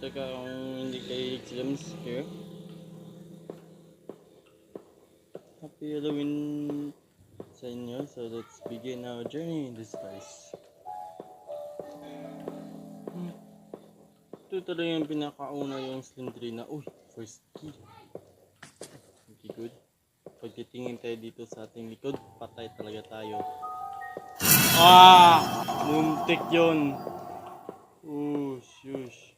Teka, kung hindi kay James here. Happy Halloween sa inyo. So let's begin our journey in this place. Ito talaga yung pinakauna yung Slendrina. Uy, first key. Okay, good. Pagtitingin tayo dito sa ating likod, patay talaga tayo. Muntik yun. Shush.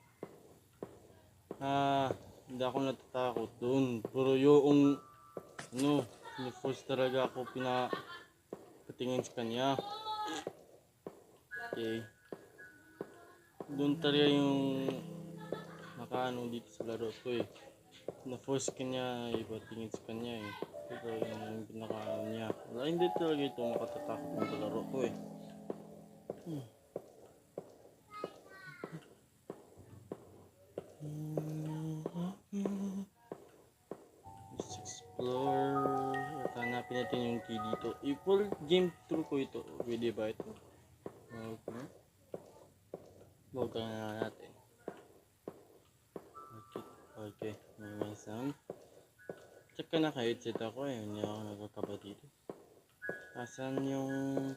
Hindi ako natatakot doon. Pero yung force talaga ako patingin sa kanya. Okay. Doon talaga yung nakaano dito sa laro ko eh. Na-force kanya ipatingin sa kanya eh. Ito yung pinakaano niya. Wala, hindi talaga ito makatatakot ng laro ko eh. Let's explore. At hanapin natin yung key dito. I-full game through ko ito. Pwede ba ito? Okay. Bawag na natin. Okay. May sound. Check ka na ka-headset ako eh. Hindi ako nagkakaba dito. Asan yung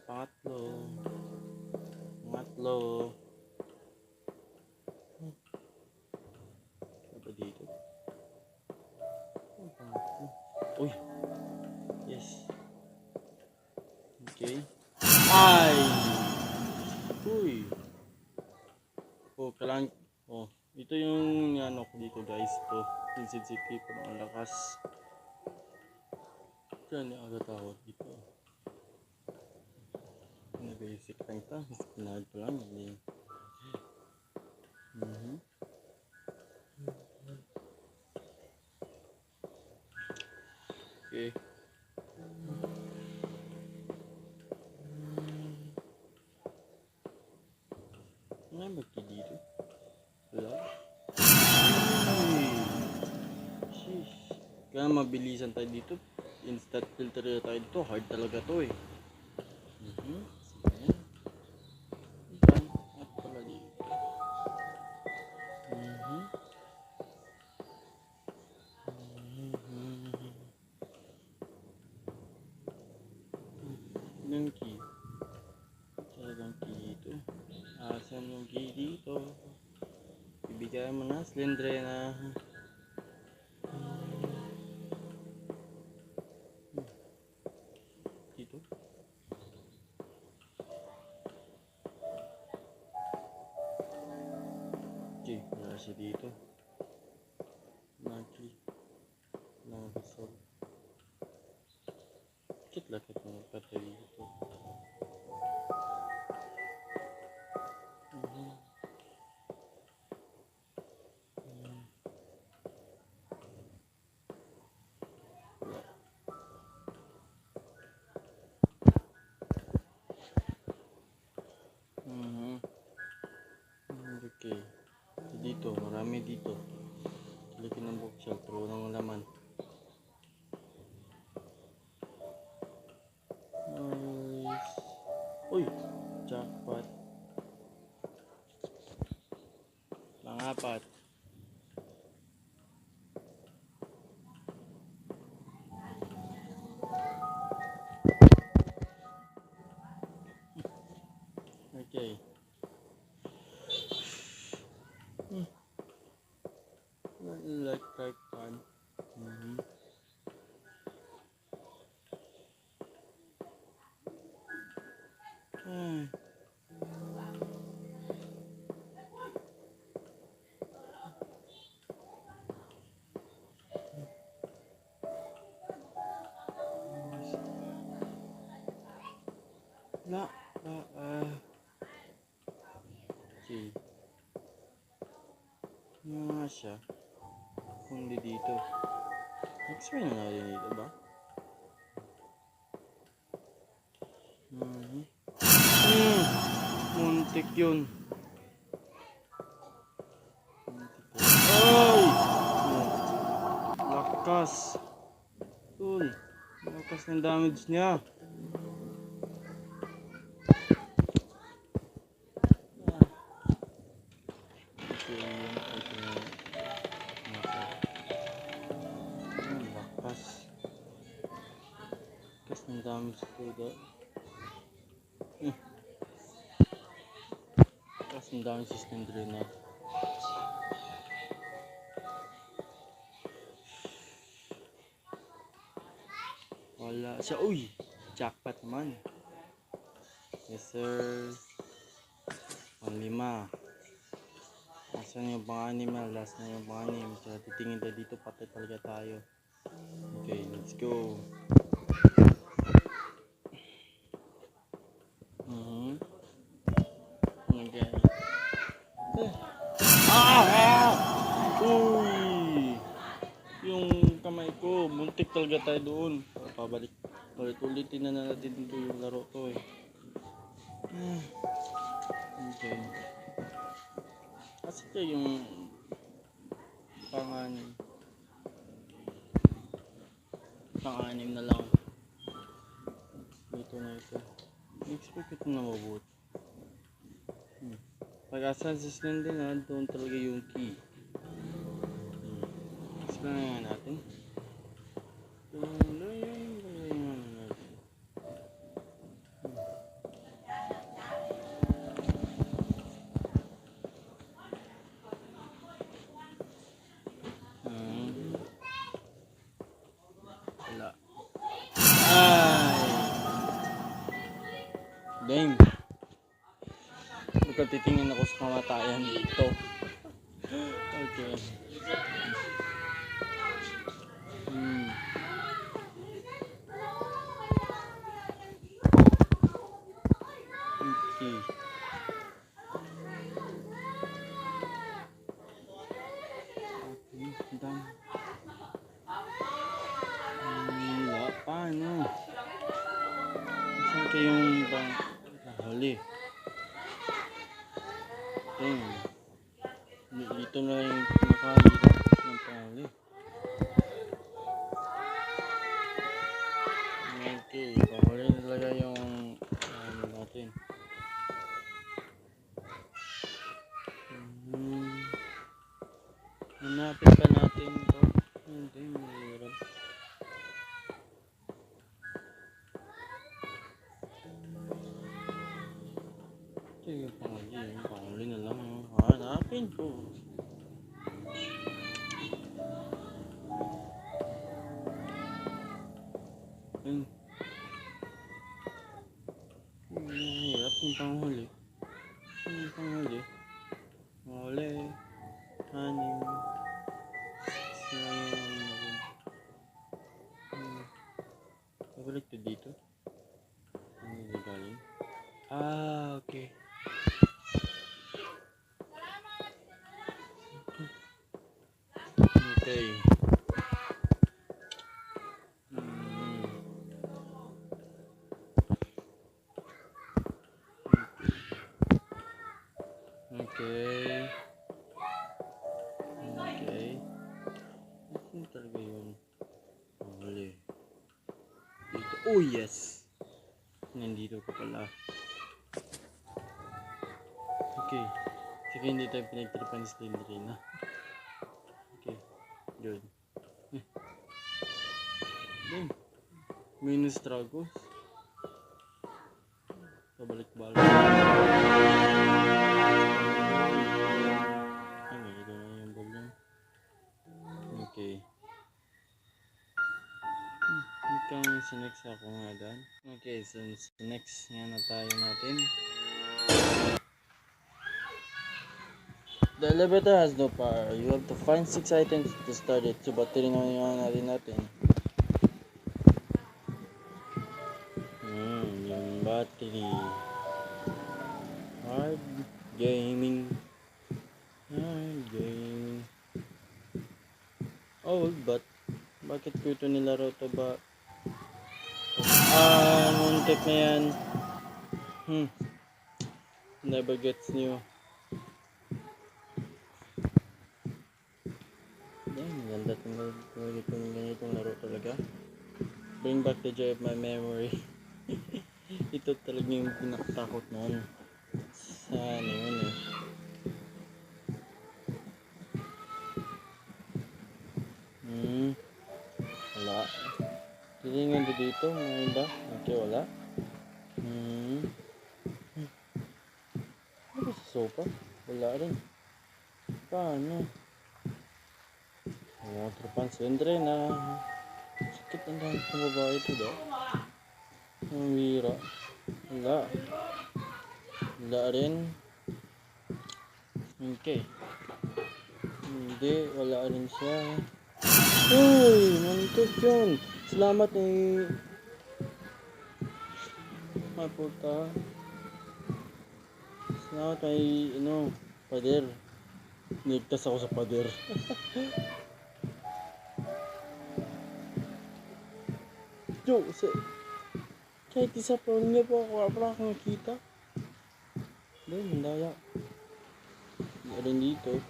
pangatlo? Apa dito? Uy! Yes! Okay. Ay! Uy! Kailangan... ito yung ano ko dito guys. Ito. Yung sensitive pa ng lakas. Diyan yung agad-tawag dito. Basic lang ito. Pinahal pa lang. Hindi. Okay. Ano ba dito? Wala. Sheesh. Kaya mabilisan tayo dito. Instant filter tayo dito. Hard talaga to eh. Yung key. Talagang key dito. Asan yung key dito? Ibigay mo na, Slendrina. Dito. Okay, wala siya dito. Naki. Nakasol. Bakit lakit mo patay dito? Okay. Dito, marami dito. Lagyan ng bookshelf, pero walang laman. Nice. Uy! Jackpot. Pangapat. Okay. Like fun. Okay. Nga siya. Kundi dito. X-ray na natin dito ba? Muntik yun. Ay! Lakas. Lakas ng damage niya. Okay, yun. Ito na. Ang lakas. Lakas ng dami sa kuda. Lakas ng dami sa Slendrina. Wala siya. Uy! Jackpot man. Yes sir. Pang-5. Asan yung pang-6 na? Last na yung pang-6. So titingin tayo dito. Patay talaga tayo. Okay, let's go. Okay. Uy! Yung kamay ko. Muntik talaga tayo doon. Pabalik. Ulit-ulitin na natin dito yung laro to eh. Okay. Kasi ito yung pang-anim. Pang-anim na lang. Dito na ito. I-expect ito na mabuti. Pag-asa sa Slendrina, doon talaga yung key. Explain nga natin. Wala. Ay! Dang! Magkatitingin ako sa kamatayan dito. Okay. Okay. Dami. Wala pa, no? Saan kayong bang nahuli? Dito na yung nakahirap ng panghuli. Okay, panghuli na talaga yung ano natin. Hanapin pa natin ito. Hindi, mahirap. Sige, panghuli na lang. Hanapin ko. Mahirap yung panghuli. Yung panghuli. Panghuli. Hanim. Sila yung nabalik to dito. Ano galing? Okay. Okay. Okay. Okay. Ano talaga yun? Huli. Dito. Oh yes! Nandito ka pala. Okay. Sige, hindi tayo pinagtripan sa Slendrina. Okay. Good. Minus struggles. Pabalik-balik. Ito na yung volume. Okay. Itong sinext ako nga dyan. Okay, so next nga na tayo natin. The elevator has no power. You have to find 6 items to start it. So, battery naman yung natin. Yung battery. Hard gaming. Old, but bakit ko ito nilaro to ba? Muntik na yan. Never gets new. Ganda itong ganitong laro talaga. Bring back the joy of my memory. Ito talaga yung pinakatakot noon. Sa ano yun eh. Titingin ko dito, mga iba. Okay, wala. Ano ba sa sopa? Wala rin. Paano? Water pants Andre na. Sakit ang dami ng babae ito daw. Ang bira. Wala. Wala rin. Okay. Hindi, wala rin siya. Uy, nantok yun. Salamat eh. Ay puta. Salamat may pader. Nigtas ako sa pader. Yo, kahit isa pa niya po ako, wala akong nakita. Hindi, mandaya. Hindi rin dito.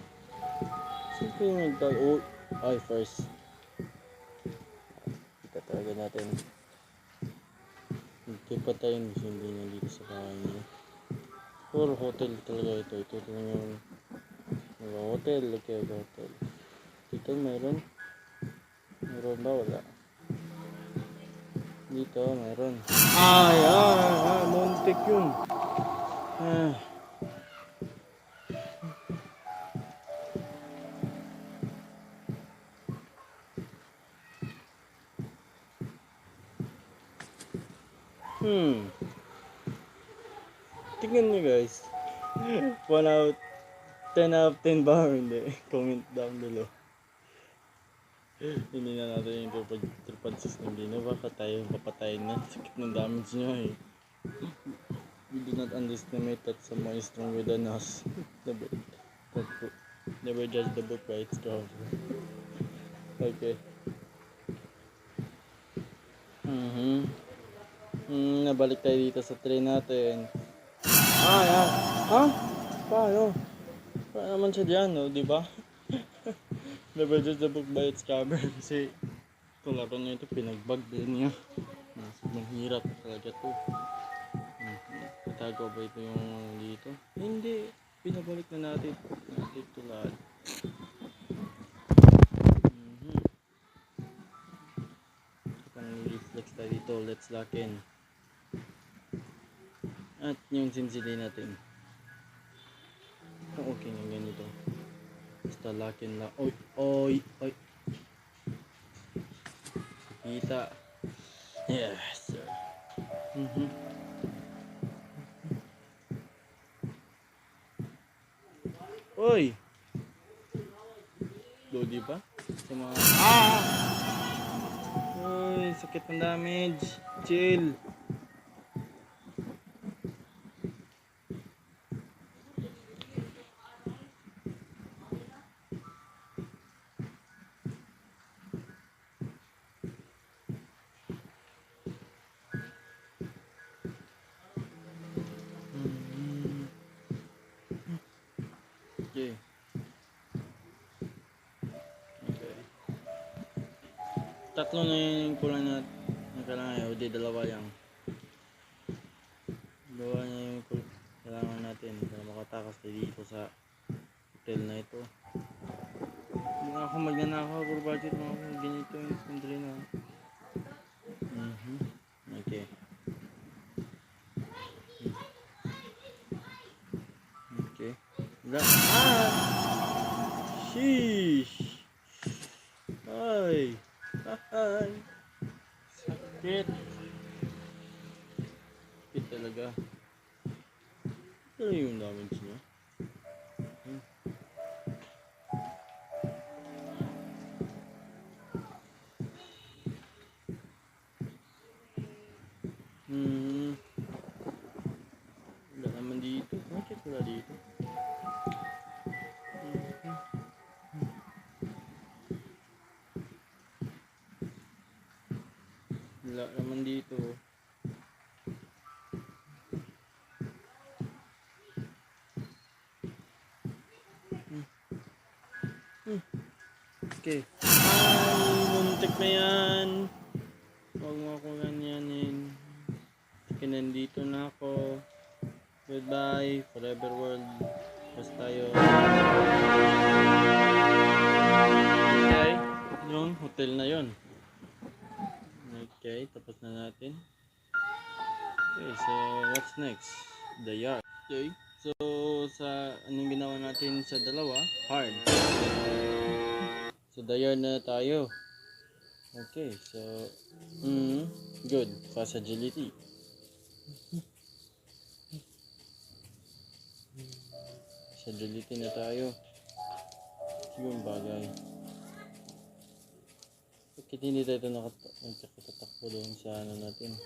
Saan ko yung ay, first. Kita talaga natin. Hindi pa tayo hindi na dito sa bahay niya. Puro hotel talaga ito. Ito lang yung mga hotel. Okay, hotel. Dito meron. Meron ba? Wala. Dito meron. Ay, muntik yun. Tingnan nyo guys. 10 out of 10 ba or hindi? Comment down below. Hindi na natin yung tripod system din. Baka tayo papatayin na. Sakit ng damage nyo eh. We do not underestimate that someone is stronger than us. Never judge the book by its cover. Okay. Nabalik tayo dito sa train natin. Paano? Paano naman siya dyan, no? Diba? Never judge the book by its cover. Kasi kung laro niya ito, pinagbag din niya. Sobrang hirap talaga ito. Tatago ba ito yung dito? Hindi. Pinabalik na natin. Ito lahat. Reflex tayo dito. Let's lock in. At yung sinsili natin. Okay nga ganito. Basta lock in lang. Oy. Kita. Yes sir. Oy. Lodi ba? Sa mga Uy, sakit ng damage. Chill. Okay. Tatlo na yung kulang na kailangan o di dalawa yan. Dalawa na yung kailangan natin para makatakas tayo dito sa hotel na ito. Hindi nga ako magnanakaw, puro budget mo ako ganito yung sundry na. Okay. Okay. Sheesh. Ay. Sakit. Sakit talaga. Ano yung damage niya? Wala naman dito. Bakit wala dito? Wala naman dito. Okay. Ay, muntik na yan. Huwag mo ako ganyanin. Sige, nandito na ako. Goodbye, forever world. Basta tayo. Okay. Yung hotel na yon. Okay. Okay, tapos na natin. Okay, so what's next? The yard. Okay, so sa anong ginawa natin sa dalawa? Hard. So the yard na tayo. Okay, so good. Fast agility. Fast agility na tayo. Yung bagay. Bakit hindi tayo nagkatatakbo doon sa ano natin?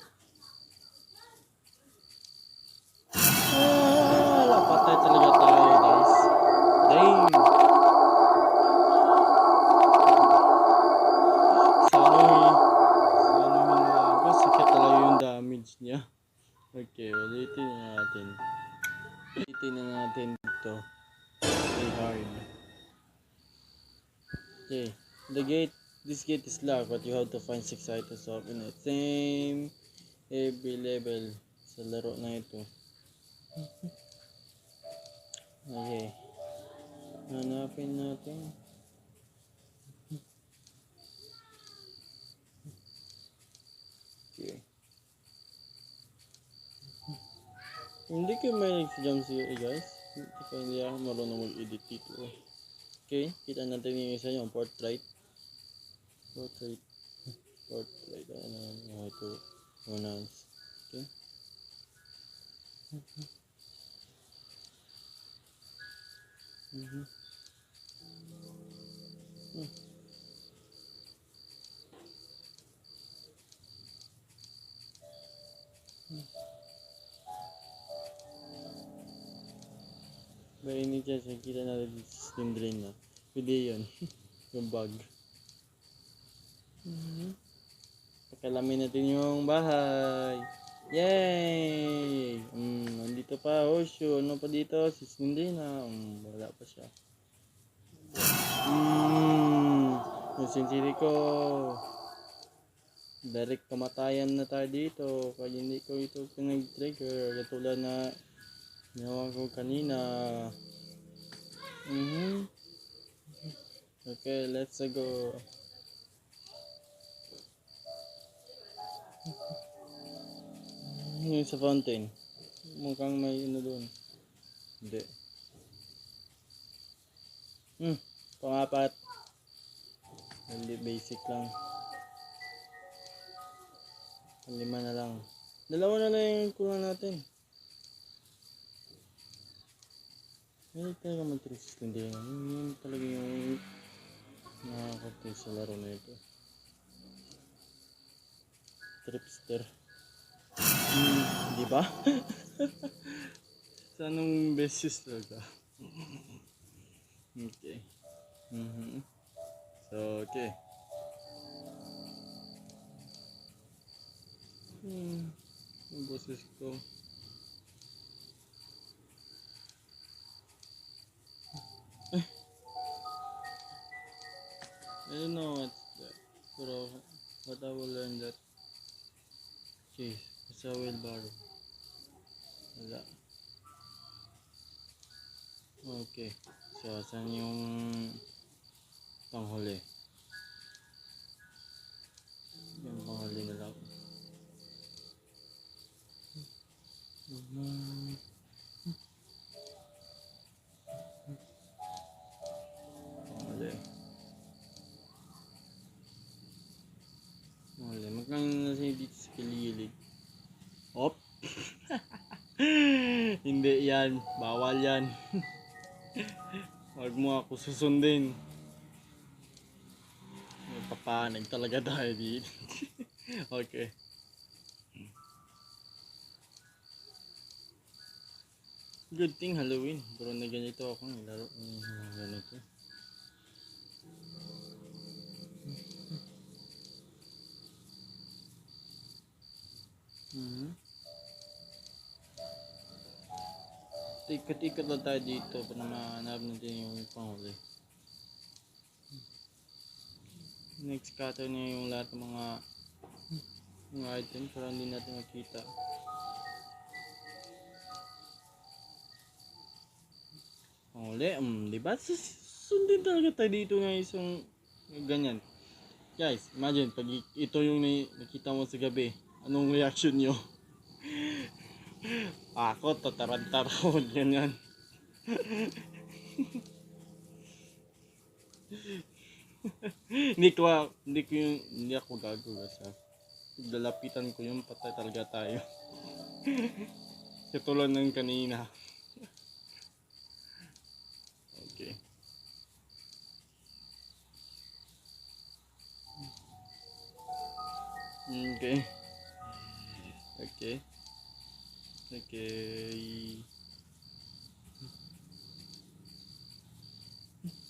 Patay talaga tayo, guys. Dang! Sana hinawago. Sakit talaga yung damage niya. Okay, ulitin na natin. Ulitin na natin dito. Very hard. Okay, this gate is locked, but you have to find 6 items to open it. Same every level sa laro na ito. Okay, hanapin natin. Okay. Hindi ko may jump scare, guys. Hindi ako marunong mag-edit dito. Okay, kita natin yung isa yung portrait. Portrait. Ano ito? Pronounce. Okay. May ini chance kita natin si steam drain na. Pwede yun. Yung bug. Pakalamin natin yung bahay. Yay! Nandito pa horseshoe. Ano pa dito? Si steam drain na. Wala pa siya. Yung sinsiri ko. Direct kamatayan na tayo dito. Kaya hindi ko ito pinag-trigger. Katulad na ginawa ko kanina. Okay, let's go. Yung sa fountain. Mukhang may ano doon. Hindi. Pangapat. Hindi, basic lang. Lima na lang. Dalawa na lang yung kuha natin. Hindi talaga mag-resist din. Yun talaga yung nakakapin sa laro na ito. Tripster. Di ba? Sa anong beses talaga? Okay. So, okay. Yung boses ko. I don't know what's that. Pero, but I will learn that. Okay, sa wheelbarrow. Wala. Okay. So, saan yung panghuli? Yung panghuli na lang. Panghuli. Panghuli. Magkano na siya dito sa kiligid? Op! Hindi yan. Bawal yan. Huwag mo ako susundin. Papanag talaga tayo dito. Okay. Good thing Halloween. Pero na ganito ako nilaro ng ganito. Ikot-ikot lang tayo dito para mahanap natin yung panghuli. Next cutter niya yung lahat ng mga item para hindi natin makita. Panghuli, diba? Sundin talaga tayo dito ng isang ganyan. Guys, imagine, pag ito yung nakita mo sa gabi, anong reaction nyo? Ako, tatarantar ako, ganyan. Hindi ako gagawin sa lalapitan ko yung patay talaga tayo. Katulad ng kanina. Okay. Okay. Okay. Okay.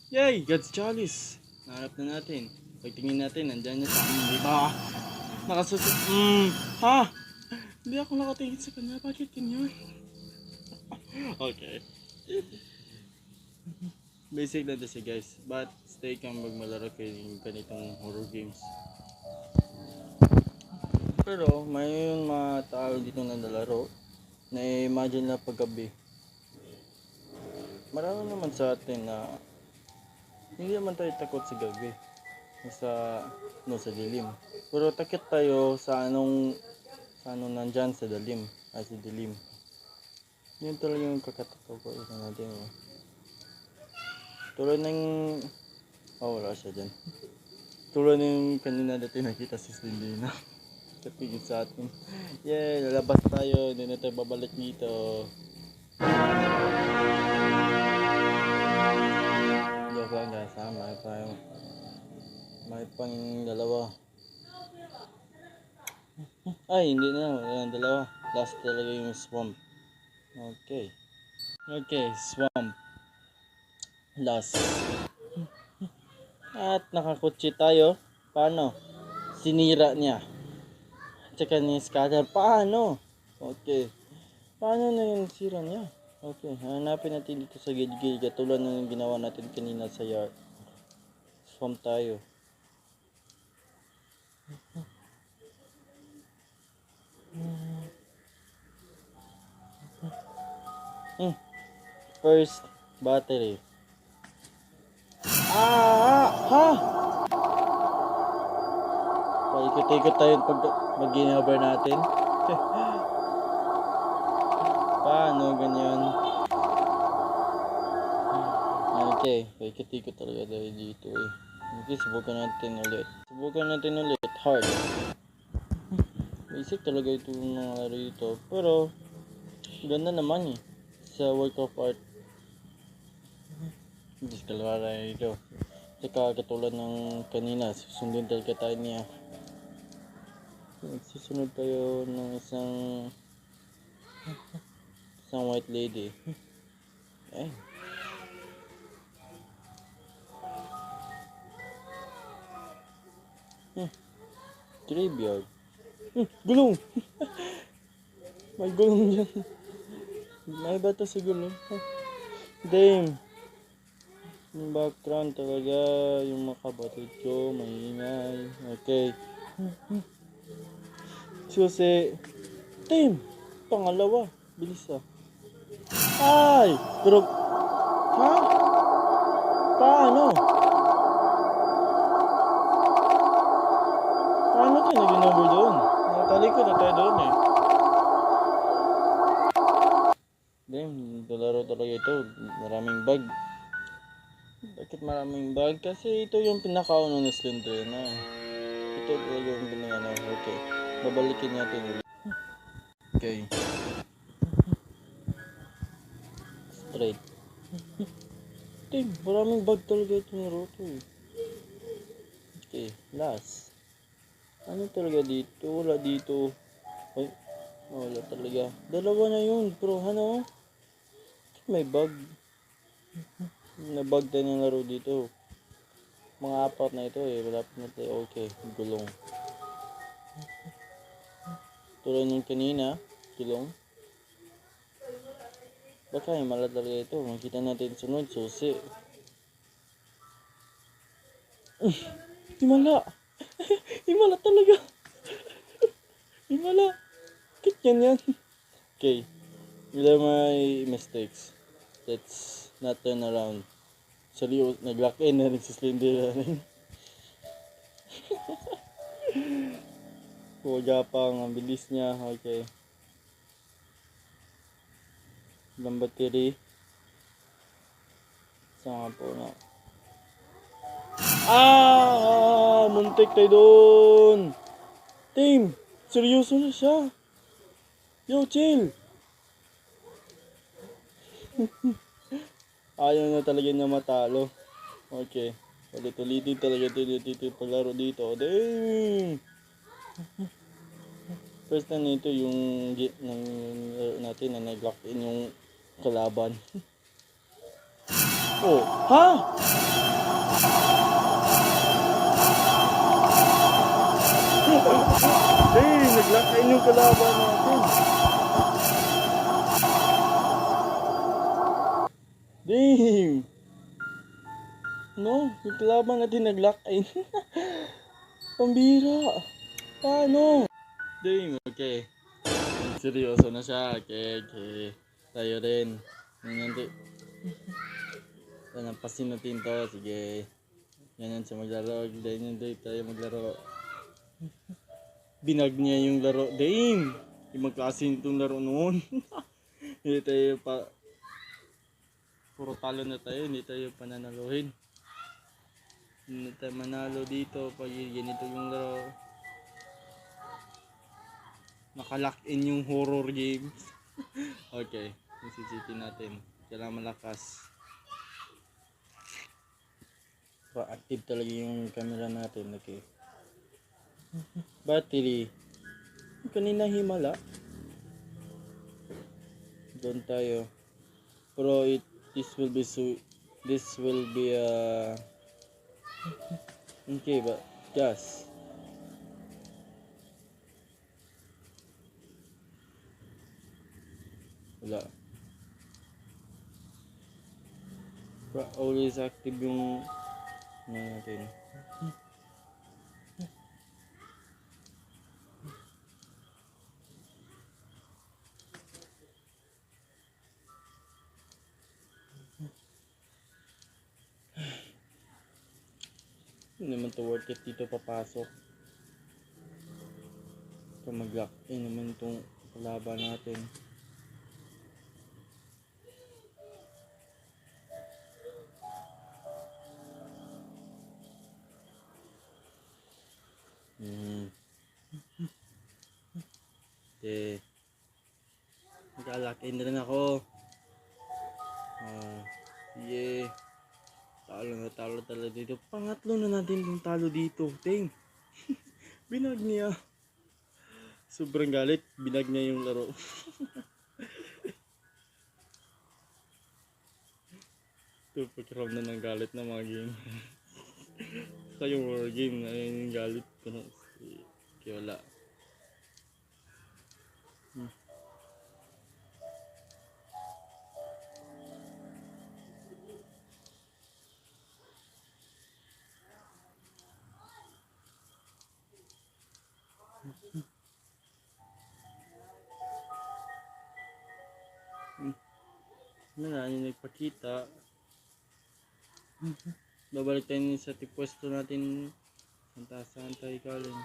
Yay! God's Chalice! Nahanap na natin. Pagtingin natin, nandyan niya sa amin, di ba? Nakasusunod. Ha? Hindi ako nakatingin sa kanya. Bakit ganyan? Okay. Basic na to siya guys. But stay calm pag malaro kayo yung ganitong horror games. Pero may mga tao dito na nalaro na imagine na paggabi. Marami naman sa atin na hindi naman tayo takot sa gabi. Sa dilim. Pero takot tayo sa anong nandyan sa dilim. Sa dilim. Yun talaga yung kakatakaw ko natin. Tulad ng wala siya dyan. Tulad ng kanina natin nakita si Slindina. Kapigil sa atin. Yay! Lalabas tayo. Hindi na tayo babalik dito. Joke lang guys ha. May pang dalawa. Ay hindi na. Ayan, dalawa. Last talaga yung swamp. Okay. Okay, swamp. Last. At nakakutsi tayo. Paano? Sinira niya. Tsaka ni scatter. Paano? Okay. Paano na yung sira niya? Okay. Hanapin natin dito sa gilid-gilid. Katulad ng ginawa natin kanina sa yard. Swamp tayo. First battery. Ha? Paikot-ikot tayo pag mag-ginhaber natin. Paano ganyan? Okay, paikot-ikot talaga tayo dito eh. Okay, subukan natin ulit. Hard. Basic talaga ito yung mga laro dito. Pero, ganda naman eh. Sa work of art. Hindi ka laro ito. Saka katulad ng kanina, susundin talaga tayo niya. Susunod tayo ng isang white lady. Ay. Graveyard. Gulong! May gulong dyan. May bata sa gulong. Damn. Yung background talaga, yung mga kabatid ko, maingay. Okay. Susi. Damn! Pangalawa. Bilis ah. Ay! Pero, ha? Paano? Paano tayo naging number doon? Natalikod na tayo doon eh. Damn, laro talaga ito. Maraming bug. Bakit maraming bug? Kasi ito yung pinakauno na Slendrina. Ito talaga yung pinakano. Okay. Babalikin natin ulit. Okay. Straight. Damn, maraming bug talaga ito na roto eh. Okay, last. Ano talaga dito? Wala dito. Ay, wala talaga. Dalawa na yun, bro. Ano? May bug. Nabug tayo ng laro dito. Mga apat na ito eh. Wala pa na tayo. Okay, gulong. Tulad ng kanina, gulong. Baka himala talaga ito. Makita natin sunod, susi. Himala! Himala talaga! Himala! Kit yan. Okay. Without my mistakes. Let's not turn around. Actually, nag-lock in na rin si Slender rin. Gapang, ang bilis niya. Okay. Ilang battery. Saan nga po na. Muntik tayo doon. Team, seryoso na siya. Yo, chill. Ayaw na talaga niya matalo. Okay. Ulit-ulitin talaga ito palaro dito. Dang! First na nito yung ng natin na nag-lock in yung kalaban. Oh, ha? Dang! Nag-lock in yung kalaban natin. Dang! No, yung kalaban natin nag-lock in. Pambira. Paano? Dang, okay. Seryoso na siya. Okay. Tayo rin. Nanti. Tanampasin natin to. Sige. Ganyan siya maglaro. Ganyan tayo maglaro. Binag niya yung laro. Dang! Ibang klase itong laro noon. Hindi tayo pa. Puro talo na tayo. Hindi tayo pananaluhin. Hindi tayo manalo dito. Pag ganito yung laro. Nakalock in yung horror games. Okay. Yung CCTV natin. Kailangan malakas. Active talaga yung camera natin. Okay. Battery. Kanina himala. Doon tayo. Pero this will be okay ba? Gas. Wala. Always active yung natin. Hindi naman to worth it dito papasok. Ito mag-lock in naman itong kalaban natin. Okay. Mag-lock in rin ako. Sige. Talo talaga dito. Pangatlo na natin yung talo dito. Ting. Binag niya. Sobrang galit. Binag niya yung laro. Ito pagkaroon na ng galit na mga game. Sa yung war game na yung galit ko na. Kaya wala. Na yung nagpakita. Babalik tayo sa pwesto natin. Saan tayo galing.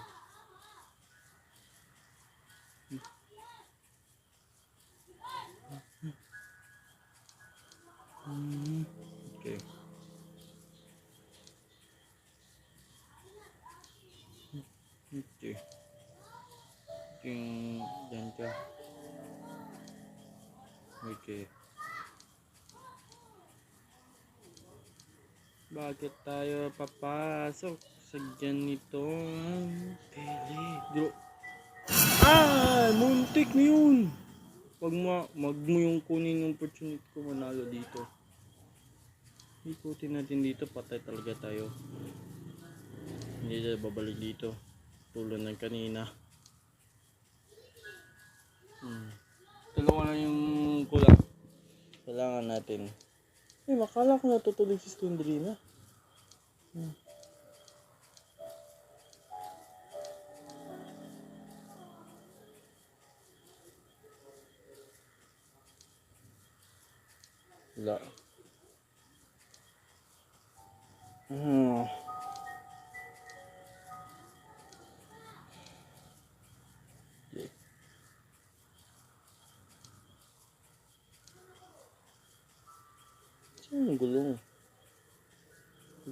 Okay. Okay. Yung dyan ka. Okay. Bakit tayo papasok sa ganitong peligro? Muntik na yun! Pag mag mo yung kunin yung opportunity ko manalo dito. Ikutin natin dito, patay talaga tayo. Hindi tayo babalik dito. Tulad ng kanina. Dalawa na yung kulang. Kailangan natin. Makala ko natutuloy si Slendrina. Wala.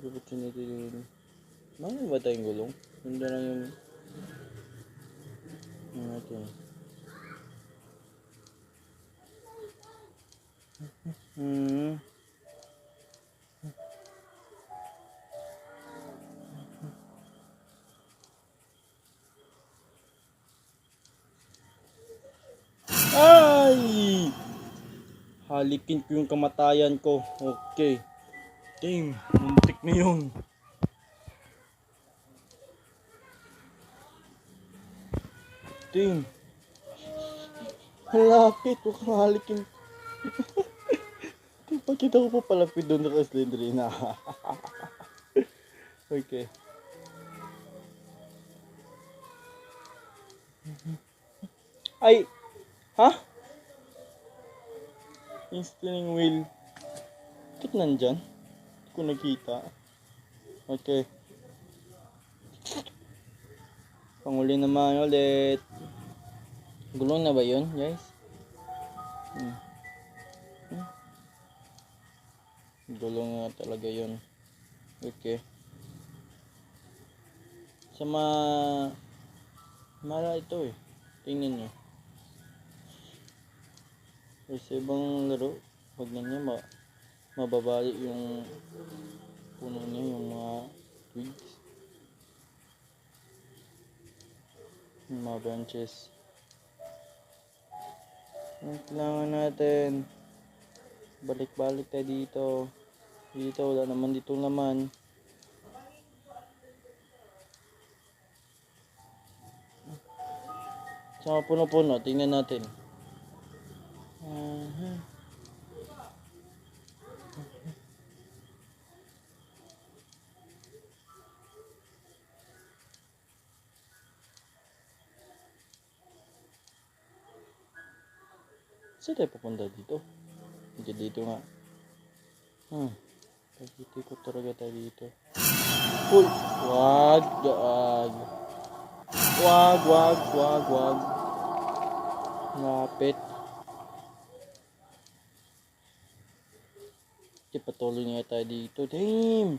Opportunity din. Mahal ba tayong gulong? Hindi lang yung... Ano ito? Ay! Halikin ko yung kamatayan ko. Okay. Damn, muntik na yun. Damn. Halapit, huwag kang halikin. Pakita ko pa palapit doon na Slendrina. Okay. Ay! Ha? Yung steering wheel. Bakit nandyan? Hindi ko nakita. Okay. Panguli naman ulit. Gulong na ba yun, guys? Gulong na talaga yun. Okay. Sama mara ito eh. Tingnan nyo. Sa ibang laro, wag na niya mababali yung puno niya, yung mga twigs, yung mga branches. Ang kailangan natin, balik-balik tayo dito. Dito, wala naman dito naman. Sa mga puno-puno, tingnan natin. Saan tayo pupunta dito? Hindi dito nga. Pag-ikot talaga tayo dito. Uy! Wag! Wag! Lapit. Patuloy nga tayo dito. Damn!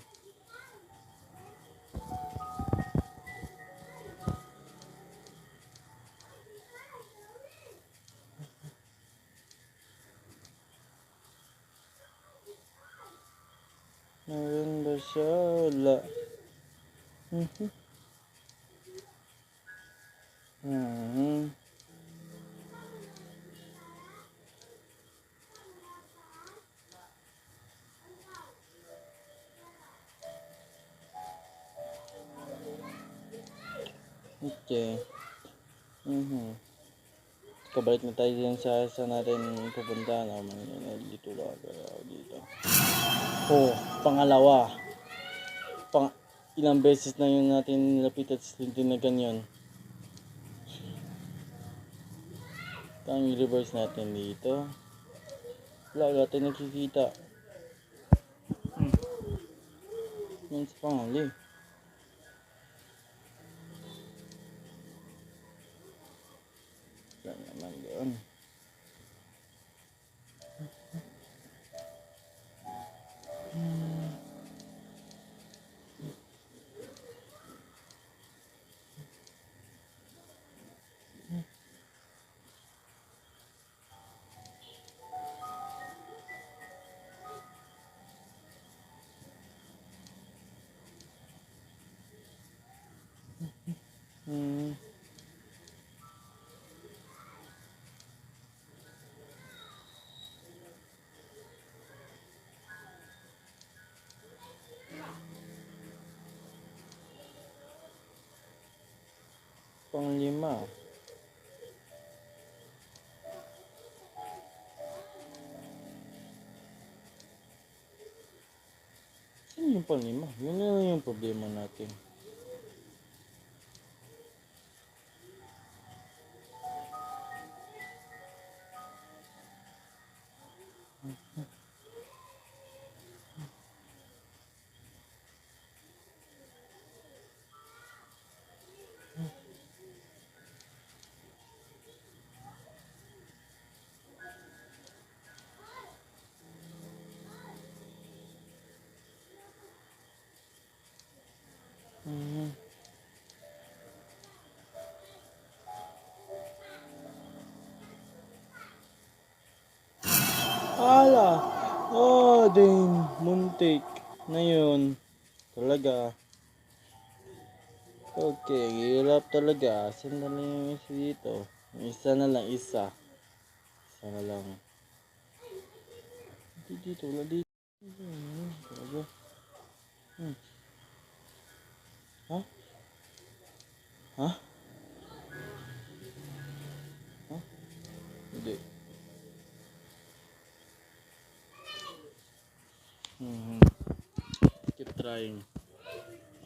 Meron ba siya? Wala. Okay. Kabalik na tayo dyan sa natin pupunta na dito lang dito. Pangalawa. Ilang beses na yun natin nilapit at hindi na ganyan. Ang reverse natin dito. Wala tayo nakikita. Yan sa pangali. Wala naman doon. Panglima. Ano yung panglima? Yun na yung problema natin. Mhm. Ala! Oh, din. Muntik. Na yun. Talaga. Okay, hirap talaga. Saan na lang yung isa dito? Isa na lang, isa. Isa na lang. Dito, wala dito. Talaga. Hmm. Ha? Ha? Ha? Hindi. Mhm. Keep trying.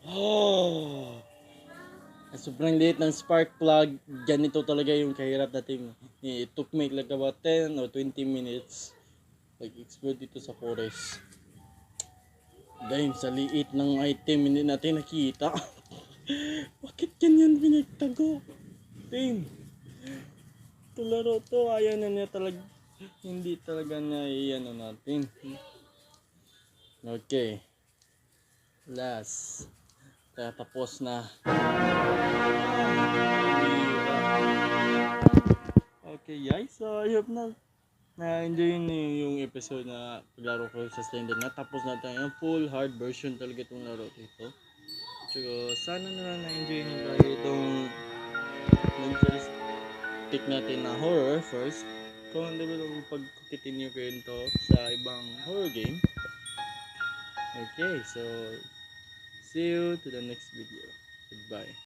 Oh! Sobrang liit ng spark plug. Ganito talaga yung kahirap natin. It took me like about 10 or 20 minutes. Explode dito sa forest. Dahil sa liit ng item hindi natin nakita. Bakit ganyan pinagtago? Dahil, tularo to. Ayaw na niya talaga. Hindi talaga niya iano natin. Okay. Last. Kaya tapos na. Okay guys, so I hope na-enjoy niyo yung episode na paglaro ko sa Slender. Natapos na tayo yung full hard version talaga itong laro dito. So sana na na-enjoy niyo talaga itong first pick natin na horror first. Kung hindi ba itong pag-continue ko yun to sa ibang horror game. Okay, so see you to the next video. Goodbye.